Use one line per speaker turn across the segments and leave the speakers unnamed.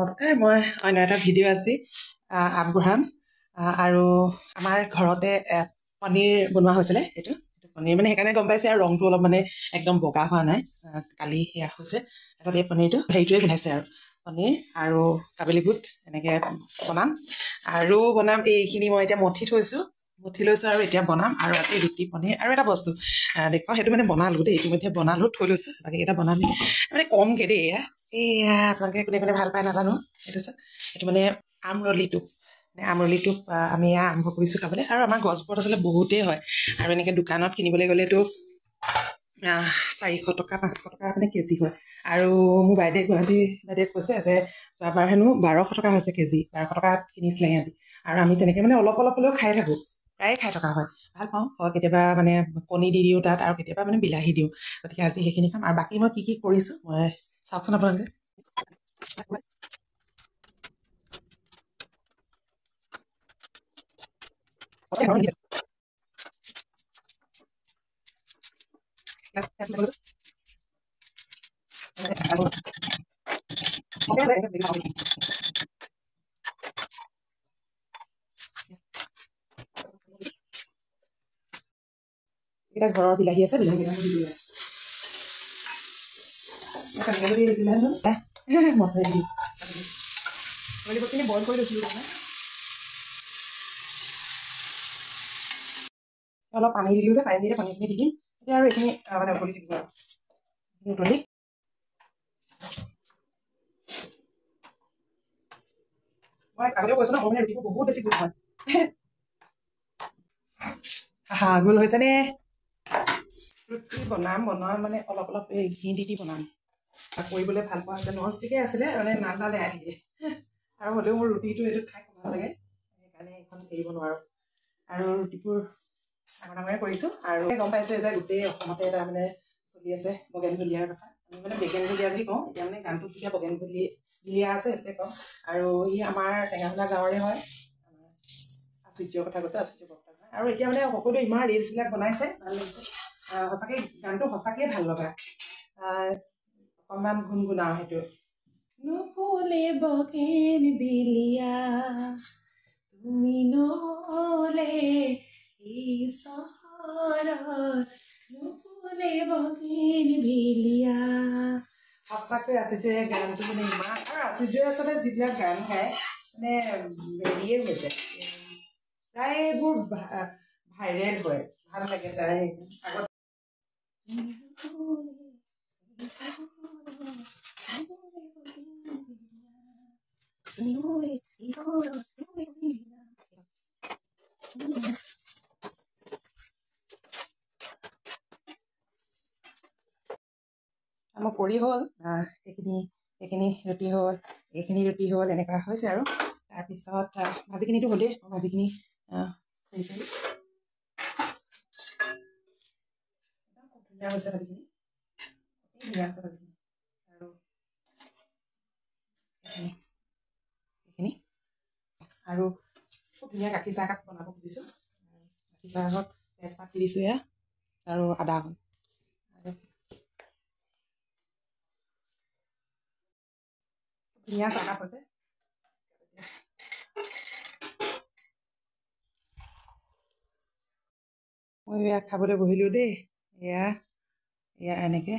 নমস্কাৰ, মই অন্য এটা ভিডিঅ' আজি আগবঢ়াম আৰু আমাৰ ঘৰতে পনীৰ বনোৱা হৈছিলে। এইটো পনীৰ মানে সেইকাৰণে গম পাইছে আৰু ৰংটো অলপ মানে একদম বগা হোৱা নাই, কালি সেয়া হৈছে। তাৰপিছত এই পনীৰটো হেৰিটোৱে বনাইছে আৰু পনীৰ আৰু কাবেলি বুট এনেকৈ বনাম এইখিনি মই এতিয়া মঠি লৈছোঁ আৰু এতিয়া বনাম। আৰু আজি ৰুটি পনীৰ আৰু এটা বস্তু দেখুৱাওঁ, সেইটো মানে বনালোঁ দেই, ইতিমধ্যে বনালোঁ থৈ লৈছোঁ, বাকীকেইটা বনাম মানে কমকৈ দেই। এয়া আপোনালোকে কোনে ভাল পায় নাজানো। এইটো মানে আমৰলি টোপ আমি আৰম্ভ কৰিছোঁ খাবলৈ। আৰু আমাৰ গছবোৰত আচলতে বহুতেই হয় আৰু এনেকৈ দোকানত কিনিবলৈ গ'লেতো 400 টকা 500 টকা মানে কেজি হয়। আৰু মোৰ গুৱাহাটী বাইদেৱে কৈছে যে যোৱাবাৰ হেনো 1200 টকা হৈছে কেজি, 1200 টকাত কিনিছিলে সিহঁতি। আৰু আমি তেনেকৈ মানে অলপ হ'লেও খাই থাকোঁ, প্ৰায়ে খাই থকা হয়, ভাল পাওঁ। কেতিয়াবা মানে কণী দি দিওঁ তাত, আৰু কেতিয়াবা মানে বিলাহী দিওঁ। গতিকে আজি সেইখিনি খাম। আৰু বাকী মই কি কৰিছোঁ মই চাওকচোন আপোনালোকে। এটা ঘৰৰ বিলাহী আছে, বিলাহী বইল কৰি লৈছিলোঁ। অলপ পানী দিলোঁ যে, পানীখিনি দি দিম এতিয়া। আৰু এইখিনি মানে উতলি থাকিব আৰু উতলি মই আগতেও কৈছোঁ ন, মোৰ মানে ৰুটিবোৰ বহুত বেছি গোল হয়। গোল হৈছেনে? ৰুটি বনোৱা মানে অলপ এই ঘি দি বনাম। কৰিবলৈ ভাল পোৱা হৈছে, ননষ্টিকে আছিলে মানে নালে আহিলে। আৰু হ'লেও মোৰ ৰুটিটো এইটো খাই ভাল লাগে, সেইকাৰণে এইখন এৰিব নোৱাৰোঁ। আৰু ৰুটিবোৰ ডাঙৰে কৰিছোঁ। আৰু গম পাইছে যে গোটেই অসমতে এটা মানে চলি আছে বগেনভেলিয়াৰ কথা। আমি মানে বেগেনভেলিয়া বুলি কওঁ, এতিয়া মানে গানটোত যেতিয়া বগেনভেলিয়া আছে সেইটোৱে কওঁ। আৰু ই আমাৰ টেঙাখোলা গাঁৱৰে হয়, আচুৰ্যৰ কথা কৈছোঁ, আচুৰ্য বক্তা হয়। আৰু এতিয়া মানে সকলোৱে ইমান ৰিলচবিলাক বনাইছে, ভাল লাগিছে সঁচাকৈ। গানটো সঁচাকৈয়ে ভাল লগা। অকণমান গুণগুণাও সেইটো। নুফুলে বগেনভেলিয়া তুমি নহ'লে এই চহৰত, নুফুলে বগেনভেলিয়া। সঁচাকৈ আচুৰ্য এই গানটো মানে ইমান। আৰু আচুৰ্য আচলতে যিবিলাক গান গায় মানে হেৰিয়ে হৈ যায়, প্ৰায় এইবোৰ ভাইৰেল হয়, ভাল লাগে তাই আগত। আমাৰ পৰি হ'ল, এইখিনি ৰুটি হ'ল, এইখিনি ৰুটি হ'ল, এনেকুৱা হৈছে। আৰু তাৰপিছত ভাজিখিনিতো হ'লেই, ভাজিখিনি ধুনীয়া হৈছে, ভাজিখিনি ধুনীয়া হৈছে ভাজিখিনি। আৰু এইখিনি আৰু খুব ধুনীয়া গাখীৰ চাহ একাপ বনাব খুজিছোঁ। গাখীৰ চাহত তেজপাত দি দিছোঁ এয়া, আৰু আদা অকণ। ধুনীয়া চাহকাপ হৈছে। মই এয়া খাবলৈ বহিলোঁ দেই। এয়া এনেকৈ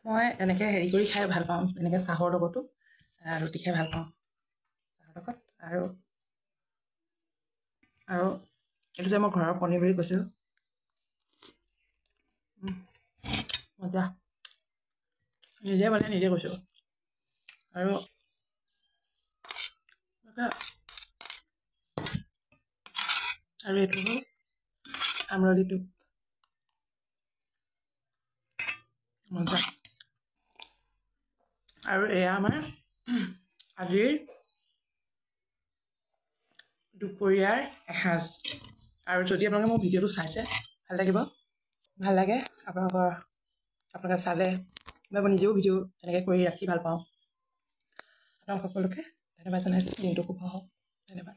মই এনেকৈ হেৰি কৰি খাই ভাল পাওঁ, এনেকৈ চাহৰ লগতো ৰুটি খাই ভাল পাওঁ, চাহৰ লগত। আৰু এইটো যে মই ঘৰৰ পনীৰ বুলি কৈছোঁ, মজা, নিজে বনাই নিজে কৈছোঁ। আৰু এইটো হ'ল আমৰলিটো, মজা। আৰু এয়া আমাৰ আজিৰ দুপৰীয়াৰ এসাঁজ। আৰু যদি আপোনালোকে মোৰ ভিডিঅ'টো চাইছে, ভাল লাগিব, ভাল লাগে আপোনালোকে চালে, বা মই নিজেও ভিডিঅ' এনেকৈ কৰি ৰাখি ভাল পাওঁ। আপোনালোক সকলোকে ধন্যবাদ জনাইছোঁ। দিনটো শুভ হওক, ধন্যবাদ।